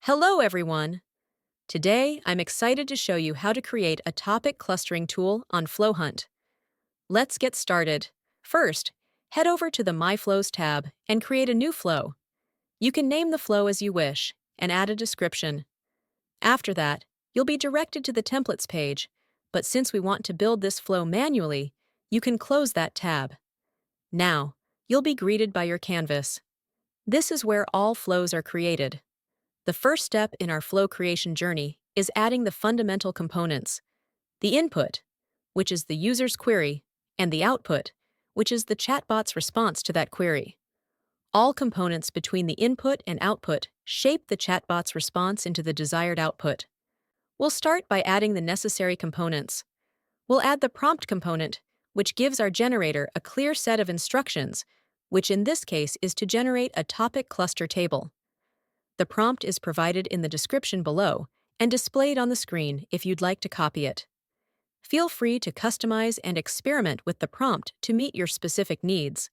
Hello, everyone! Today, I'm excited to show you how to create a topic clustering tool on FlowHunt. Let's get started. First, head over to the My Flows tab and create a new flow. You can name the flow as you wish and add a description. After that, you'll be directed to the Templates page, but since we want to build this flow manually, you can close that tab. Now, you'll be greeted by your canvas. This is where all flows are created. The first step in our flow creation journey is adding the fundamental components: the input, which is the user's query, and the output, which is the chatbot's response to that query. All components between the input and output shape the chatbot's response into the desired output. We'll start by adding the necessary components. We'll add the prompt component, which gives our generator a clear set of instructions, which in this case is to generate a topic cluster table. The prompt is provided in the description below and displayed on the screen if you'd like to copy it. Feel free to customize and experiment with the prompt to meet your specific needs.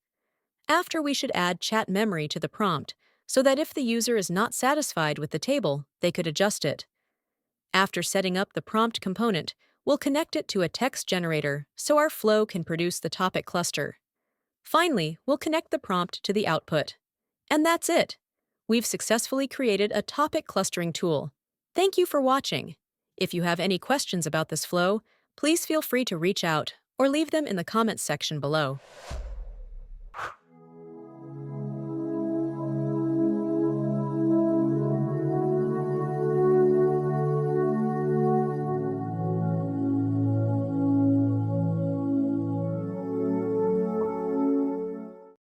After, we should add chat memory to the prompt so that if the user is not satisfied with the table, they could adjust it. After setting up the prompt component, we'll connect it to a text generator so our flow can produce the topic cluster. Finally, we'll connect the prompt to the output. And that's it! We've successfully created a topic clustering tool. Thank you for watching. If you have any questions about this flow, please feel free to reach out or leave them in the comments section below.